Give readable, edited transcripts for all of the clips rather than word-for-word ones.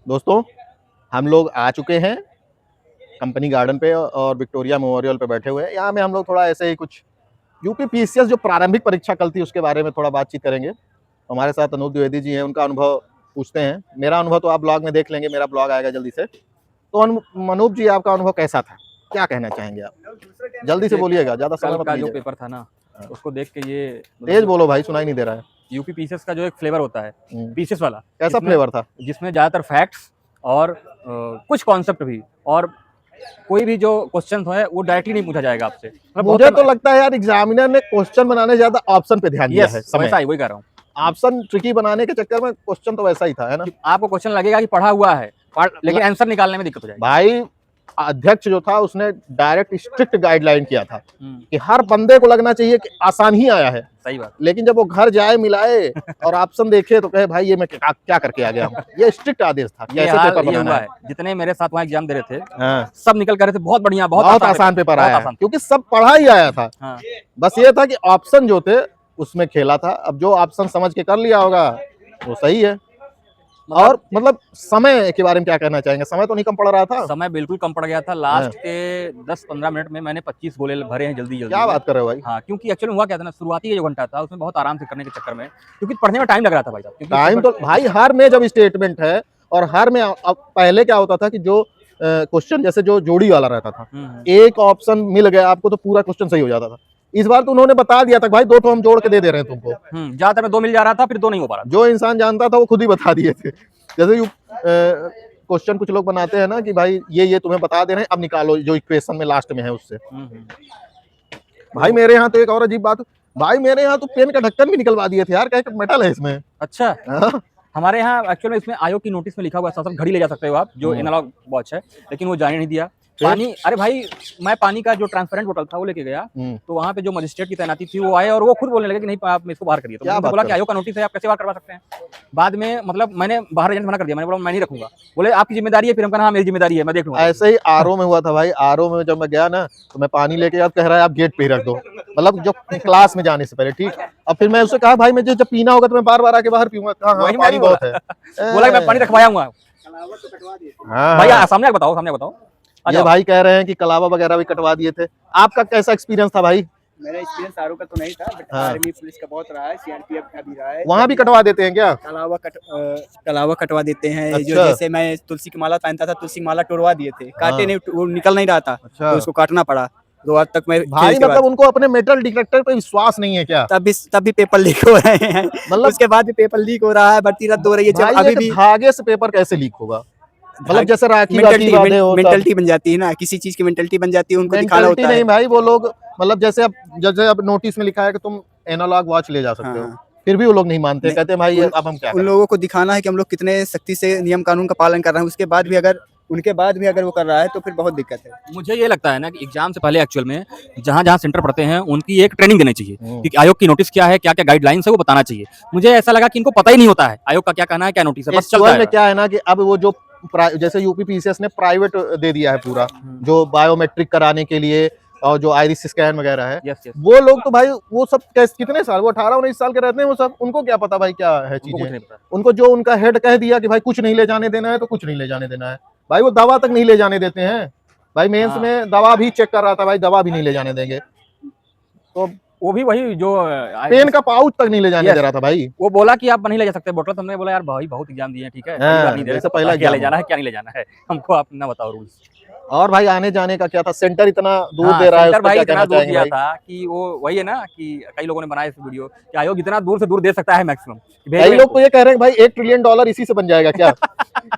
दोस्तों हम लोग आ चुके हैं कंपनी गार्डन पे और विक्टोरिया मेमोरियल पे बैठे हुए हैं। यहाँ में हम लोग थोड़ा ऐसे ही कुछ यूपी पीसीएस जो प्रारंभिक परीक्षा कल थी उसके बारे में थोड़ा बातचीत करेंगे। हमारे साथ अनूप द्विवेदी जी हैं, उनका अनुभव पूछते हैं। मेरा अनुभव तो आप ब्लॉग में देख लेंगे, मेरा ब्लॉग आएगा जल्दी से। तो अनूप जी, आपका अनुभव कैसा था, क्या कहना चाहेंगे आप? जल्दी से बोलिएगा, ज्यादा समय मत का जो लीजिएगा। पेपर था ना, उसको देख के ये तेज बोलो भाई, सुनाई नहीं दे रहा है। यूपी पीसीएस का जो एक फ्लेवर होता है, पीसीएस वाला, कैसा फ्लेवर था? जिसमें ज्यादातर फैक्ट्स और कुछ कॉन्सेप्ट भी और कोई भी जो क्वेश्चन है वो डायरेक्टली नहीं पूछा जाएगा आपसे। मुझे तो लगता है यार एग्जामिनर ने क्वेश्चन बनाने ज्यादा ऑप्शन पे ध्यान दिया है। वैसा ही, वही कह रहा हूँ। ऑप्शन ट्रिकी बनाने के चक्कर में क्वेश्चन तो वैसा ही था, है ना? आपको क्वेश्चन लगेगा कि पढ़ा हुआ है, लेकिन आंसर निकालने में दिक्कत हो जाएगी। भाई अध्यक्ष जो था उसने डायरेक्ट स्ट्रिक्ट गाइडलाइन किया था कि हर बंदे को लगना चाहिए कि आसान ही आया है। सही बात। लेकिन जब वो घर जाए, मिलाए और ऑप्शन देखे तो कहे भाई ये मैं क्या करके आ गया हूँ। ये स्ट्रिक्ट आदेश था कैसे पेपर बनाना है। जितने मेरे साथ वहाँ एग्जाम दे रहे थे, सब निकल कर रहे थे बहुत बढ़िया, बहुत आसान पेपर आया, क्योंकि सब पढ़ा ही आया था। बस ये था कि ऑप्शन जो थे उसमें खेला था। अब जो ऑप्शन समझ के कर लिया होगा वो सही है। और मतलब समय के बारे में क्या कहना चाहेंगे? समय तो नहीं कम पड़ रहा था? समय बिल्कुल कम पड़ गया था। लास्ट के 10-15 मिनट में मैंने 25 गोले भरे हैं जल्दी। क्या बात कर रहे हो भाई? हाँ, क्योंकि एक्चुअली हुआ क्या था ना, शुरुआती जो घंटा था उसमें बहुत आराम से करने के चक्कर में, क्योंकि पढ़ने में टाइम लग रहा था भाई साहब। टाइम तो भाई हर में जब स्टेटमेंट है और हर में पहले क्या होता था कि जो क्वेश्चन जैसे जो जोड़ी वाला रहता था, एक ऑप्शन मिल गया आपको तो पूरा क्वेश्चन सही हो जाता था। इस बार तो उन्होंने बता दिया था भाई 2 तो हम जोड़ के दे रहे हैं तुमको। ज्यादातर में 2 मिल जा रहा था, फिर 2 नहीं हो पा रहा। जो इंसान जानता था वो खुद ही बता दिए थे। जैसे क्वेश्चन कुछ लोग बनाते हैं ना कि भाई ये तुम्हें बता दे रहे हैं, अब निकालो जो इक्वेशन में लास्ट में है उससे। भाई मेरे यहाँ तो एक और अजीब बात, भाई मेरे यहाँ तो पेन का ढक्कन भी निकलवा दिए थे यार, क्या मेटल है इसमें। अच्छा। हमारे यहाँ एक्चुअली इसमें आयोग की नोटिस में लिखा हुआ है घड़ी ले जा सकते हो आप, जो एनालॉग वॉच है, लेकिन वो जाने नहीं दिया। पानी, अरे भाई मैं पानी का जो ट्रांसपेरेंट बोतल था वो लेके गया, तो वहाँ पे जो मजिस्ट्रेट की तैनाती थी वो आए और वो खुद बोलने लगे कि नहीं आप इसको बाहर करिए। तो मैंने बोला कि आयोग का नोटिस है, आप कैसे बाहर करवा सकते हैं। बाद में मतलब मैंने बाहर एजेंट मना कर दिया, मैंने बोला मैं नहीं रखूंगा। बोले आपकी जिम्मेदारी है, फिर हम कहा हाँ मेरी जिम्मेदारी है, मैं देख लूंगा। ऐसे ही आरओ में हुआ था भाई। आरओ में जब मैं गया ना तो मैं पानी लेके, आप कह रहा है आप गेट पे ही रख दो, मतलब जो क्लास में जाने से पहले, ठीक। अब फिर मैं उससे कहा भाई मुझे जब पीना होगा तो मैं बार बार आके बाहर पीऊंगा। पानी बहुत है। बोला मैं पानी रखवाया हूँ भैया, सामने बताओ, सामने बताओ। ये भाई कह रहे हैं कि कलावा वगैरह भी कटवा दिए थे। आपका कैसा एक्सपीरियंस था भाई? मेरा एक्सपीरियंस आरओ का तो नहीं था, बट आर्मी पुलिस का बहुत रहा है, सीआरपीएफ का भी रहा है। वहाँ भी कटवा देते हैं क्या? कलावा कटवा देते हैं। अच्छा। जो जैसे मैं तुलसी की माला पहनता था, तुलसी की माला तोड़वा दिए थे, काटे नहीं, वो निकल नहीं रहा था। अच्छा। तो उसको काटना पड़ा। 2 आज तक मैं भाई मतलब उनको अपने मेटल डिटेक्टर पे विश्वास नहीं है क्या? तब भी पेपर लीक हो रहे हैं, मतलब उसके बाद भी पेपर लीक हो रहा है, बढ़ती रद्द हो रही है। अभी भी धागे से पेपर कैसे लीक होगा? मतलब जैसे मेंटलिटी बन जाती है ना, किसी चीज की मेंटलिटी बन जाती है, उनको दिखाना होता है। नहीं भाई, वो लोग मतलब जैसे अब नोटिस में लिखा है कि तुम एनालॉग वॉच ले जा सकते हो, फिर भी वो लोग नहीं मानते, कहते हैं भाई अब हम क्या करें। उन लोगों को दिखाना है कि हम लोग कितने सख्ती से नियम कानून का पालन कर रहे हैं, उसके बाद भी अगर वो कर रहा है तो फिर बहुत दिक्कत है। मुझे ये लगता है ना कि एग्जाम से पहले एक्चुअल में जहाँ सेंटर पढ़ते हैं उनकी एक ट्रेनिंग देनी चाहिए कि आयोग की नोटिस क्या है, क्या क्या गाइडलाइंस है वो बताना चाहिए। मुझे ऐसा लगा कि इनको पता ही नहीं होता है आयोग का क्या कहना है, क्या नोटिस है, बस चलता है। क्या है ना कि अब वो जो जैसे यूपी पीसीएस ने प्राइवेट दे दिया है पूरा, जो बायोमेट्रिक कराने के लिए और जो आइरिस स्कैन वगैरह है, वो लोग तो भाई वो सब कितने साल, वो 18-19 साल के रहते हैं वो सब, उनको क्या पता भाई क्या है चीजें। उनको जो उनका हेड कह दिया कि भाई कुछ नहीं ले जाने देना है तो कुछ नहीं ले जाने देना है। भाई वो दवा तक नहीं ले जाने देते हैं भाई। मेंस में दवा भी चेक कर रहा था भाई, दवा भी नहीं ले जाने देंगे। तो वो भी वही जो पेन का पाउच तक नहीं ले जाने दे रहा था भाई। वो बोला कि आप नहीं ले जा सकते बोतल। तुमने बोला यार भाई बहुत एग्जाम दिए हैं, ठीक है, पहला क्या ले जाना है क्या नहीं ले जाना है, हमको आप ना बताओ रूल्स। और भाई आने जाने का क्या था? सेंटर इतना दूर दे रहा है, भाई इतना दूर दिया था कि वो वही है ना कि कई लोगों ने बनाया इस वीडियो कि आयोग इतना दूर से दूर दे सकता है मैक्सिमम। कई लोग तो ये कह रहे हैं भाई $1 ट्रिलियन इसी से बन जाएगा क्या?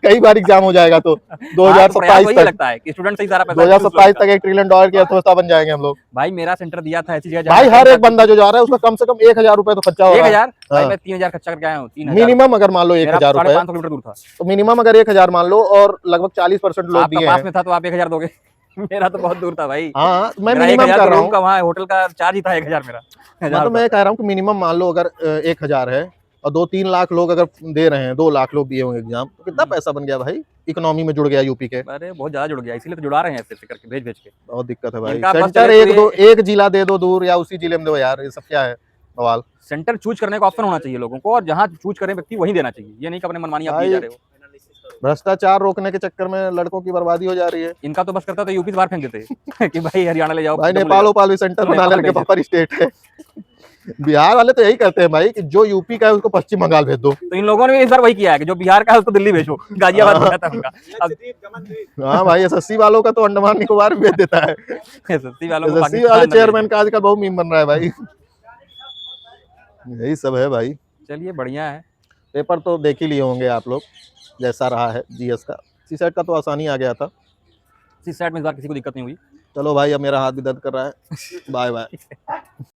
कई बार एग्जाम हो जाएगा तो 2027 तक लगता है कि स्टूडेंट से ही सारा पैसा 2027 तक $1 ट्रिलियन की अर्थव्यवस्था बन जाएंगे हम लोग। भाई मेरा सेंटर दिया था ऐसी जगह, भाई हर एक बंदा जो जा रहा है उसका कम से कम 1000 रुपए तो खर्चा हो रहा है। 1000 भाई मैं 3000 खर्चा करके आया हूँ। मिनिमम अगर मान लो 1000 रुपए, 500 किलोमीटर दूर था तो मिनिमम अगर 1000 मान लो और लगभग 40% लोग दिए पास में था तो आप 1000 दोगे। मेरा तो बहुत दूर था भाई। हाँ मैं मिनिमम कर रहा हूँ, वहाँ होटल का चार्ज ही था 1000 मेरा। मैं कह रहा हूँ कि मिनिमम मान लो अगर 1000 है और 2-3 लाख लोग अगर दे रहे हैं, 2 लाख लोग दिए होंगे एग्जाम, तो कितना पैसा बन गया भाई, इकोनॉमी में जुड़ गया यूपी के। अरे बहुत ज्यादा जुड़ गया, इसीलिए तो जुड़ा रहे हैं ऐसे करके भेज के। बहुत दिक्कत है भाई। सेंटर एक जिला दे दो दूर या उसी जिले में दो यार, ये सब क्या है सवाल। सेंटर चूज करने का ऑप्शन होना चाहिए लोगों को, और जहाँ चूज करें व्यक्ति वही देना चाहिए, ये नहीं कि अपने मनमानी आप दिए जा रहे हो। भ्रष्टाचार रोकने के चक्कर में लड़कों की बर्बादी हो जा रही है। इनका तो बस करता तो यूपी से बाहर फेंक देते कि भाई हरियाणा ले जाओ, भाई जम्मू ले नेपाल जाओ। ओपाल भी सेंटर तो बना नेपाल लेने के भेज बफर स्टेट है। बिहार वाले तो यही करते हैं भाई कि जो यूपी का है उसको पश्चिम बंगाल भेज दो। तो इन लोगों ने भी इस बार वही किया है कि जो बिहार का है उसको दिल्ली भेजो, गाजियाबाद भेजा था उनका। अब हाँ भाई एसएससी वालों का तो अंडमान निकोबार भी भेज देता है। एसएससी वालों को एसएससी वाले पाकिस्तान ना चेयरमैन भेजो। का आजकल बहुत मीम बन रहा है भाई। यही सब है भाई। चलिए बढ़िया है। पेपर तो देख ही लिए होंगे आप लोग, जैसा रहा है जीएस का। सीसेट का तो आसानी आ गया था। इस साइड में इस बार किसी को दिक्कत नहीं हुई। चलो भाई अब मेरा हाथ भी दर्द कर रहा है। Bye bye.